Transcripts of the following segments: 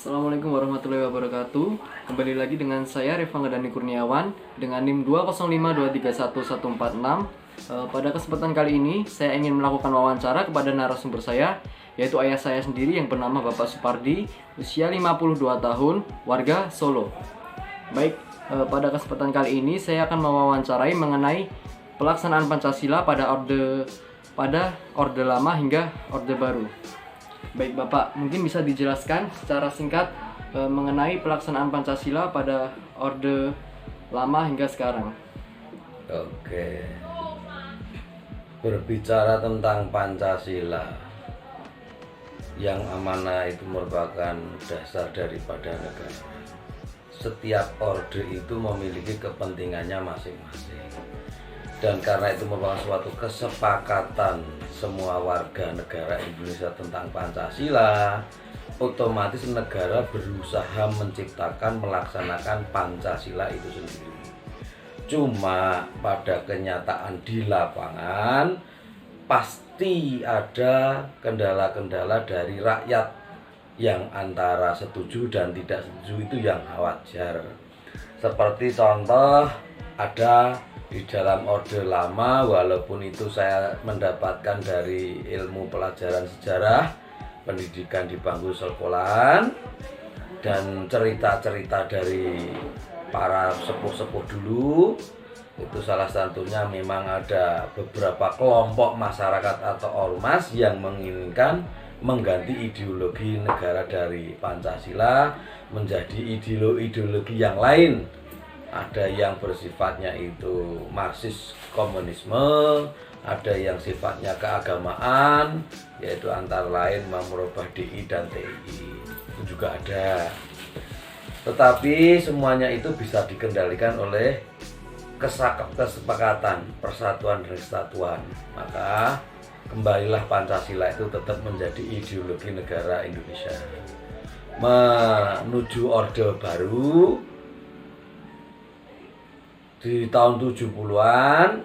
Assalamualaikum warahmatullahi wabarakatuh. Kembali lagi dengan saya Rifang Dani Kurniawan dengan NIM 205231146. Pada kesempatan kali ini saya ingin melakukan wawancara kepada narasumber saya, yaitu ayah saya sendiri yang bernama Bapak Supardi, usia 52 tahun, warga Solo. Baik, pada kesempatan kali ini saya akan mewawancarai mengenai pelaksanaan Pancasila pada orde lama hingga orde baru. Baik Bapak, mungkin bisa dijelaskan secara singkat mengenai pelaksanaan Pancasila pada orde lama hingga sekarang. Oke, berbicara tentang Pancasila, yang amanah itu merupakan dasar daripada negara. Setiap orde itu memiliki kepentingannya masing-masing. Dan karena itu merupakan suatu kesepakatan semua warga negara Indonesia tentang Pancasila, otomatis negara berusaha menciptakan, melaksanakan Pancasila itu sendiri. Cuma pada kenyataan di lapangan pasti ada kendala-kendala dari rakyat yang antara setuju dan tidak setuju, itu yang wajar. Seperti contoh, ada di dalam orde lama, walaupun itu saya mendapatkan dari ilmu pelajaran sejarah, pendidikan di bangku sekolahan, dan cerita-cerita dari para sepuh-sepuh dulu, itu salah satunya memang ada beberapa kelompok masyarakat atau ormas yang menginginkan mengganti ideologi negara dari Pancasila menjadi ideologi yang lain. Ada yang bersifatnya itu Marxis komunisme, ada yang sifatnya keagamaan, yaitu antara lain merubah DI dan TI, itu juga ada. Tetapi semuanya itu bisa dikendalikan oleh kesepakatan, persatuan dan kesatuan. Maka kembalilah Pancasila itu tetap menjadi ideologi negara Indonesia. Menuju orde baru di tahun 70-an,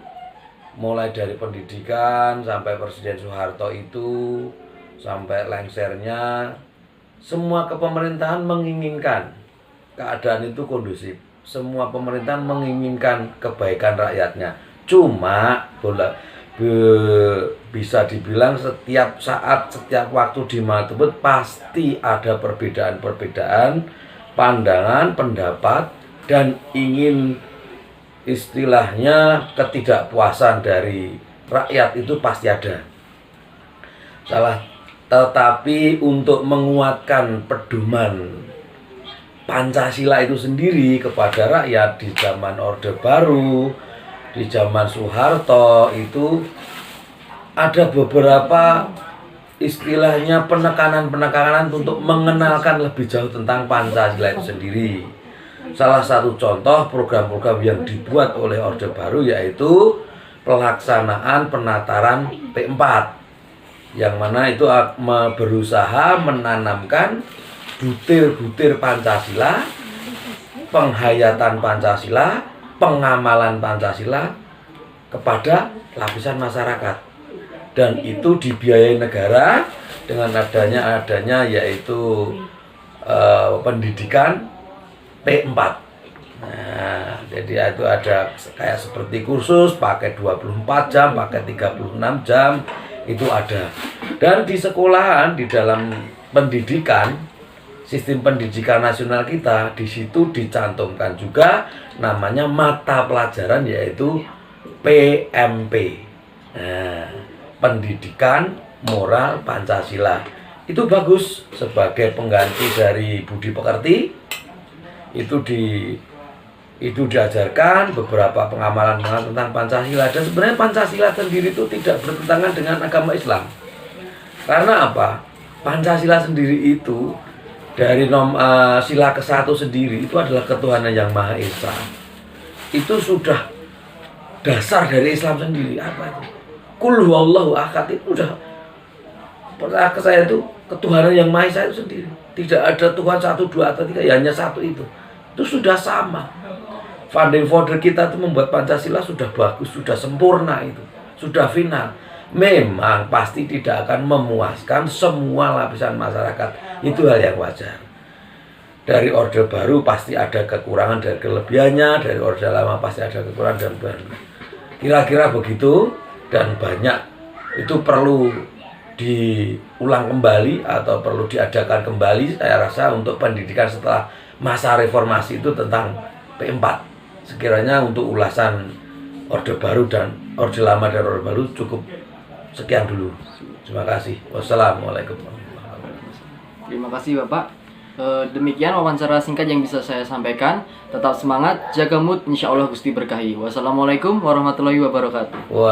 mulai dari pendidikan sampai Presiden Soeharto itu, sampai lengsernya, semua kepemerintahan menginginkan keadaan itu kondusif. Semua pemerintahan menginginkan kebaikan rakyatnya. Cuma bisa dibilang setiap saat, setiap waktu di mana pasti ada perbedaan-perbedaan pandangan, pendapat, dan ingin istilahnya ketidakpuasan dari rakyat itu pasti ada. Tetapi untuk menguatkan pedoman Pancasila itu sendiri kepada rakyat di zaman Orde Baru, di zaman Soeharto, itu ada beberapa istilahnya penekanan-penekanan untuk mengenalkan lebih jauh tentang Pancasila itu sendiri. Salah satu contoh program-program yang dibuat oleh Orde Baru yaitu pelaksanaan penataran P4, yang mana itu berusaha menanamkan butir-butir Pancasila, penghayatan Pancasila, pengamalan Pancasila kepada lapisan masyarakat. Dan itu dibiayai negara dengan adanya yaitu pendidikan P4. Nah, jadi itu ada kayak seperti kursus pakai 24 jam, pakai 36 jam, itu ada. Dan di sekolahan, di dalam pendidikan, sistem pendidikan nasional kita, di situ dicantumkan juga namanya mata pelajaran yaitu PMP. Nah, Pendidikan Moral Pancasila. Itu bagus sebagai pengganti dari budi pekerti. Itu diajarkan beberapa pengamalan tentang Pancasila. Dan sebenarnya Pancasila sendiri itu tidak bertentangan dengan agama Islam. Karena apa? Pancasila sendiri itu dari sila ke-1 sendiri itu adalah ketuhanan yang Maha Esa. Itu sudah dasar dari Islam sendiri. Apa itu? Qul huwallahu ahad, itu udah percaya ke saya itu ketuhanan yang Maha Esa itu sendiri. Tidak ada Tuhan 1, 2, atau 3, ya hanya satu itu. Itu sudah sama. Founding father kita itu membuat Pancasila sudah bagus, sudah sempurna itu, sudah final. Memang pasti tidak akan memuaskan semua lapisan masyarakat. Itu hal yang wajar. dari Orde Baru pasti ada kekurangan dan kelebihannya, dari Orde Lama pasti ada kekurangan dan kelebihannya. Kira-kira begitu, dan banyak itu perlu diulang kembali atau perlu diadakan kembali saya rasa untuk pendidikan setelah masa reformasi itu tentang P4. Sekiranya untuk ulasan Orde Baru dan Orde Lama dan Orde Baru cukup sekian dulu. Terima kasih. Wassalamualaikum. Terima kasih Bapak. Demikian wawancara singkat yang bisa saya sampaikan. Tetap semangat, jaga mood, insya Allah Gusti berkahi. Wassalamualaikum warahmatullahi wabarakatuh.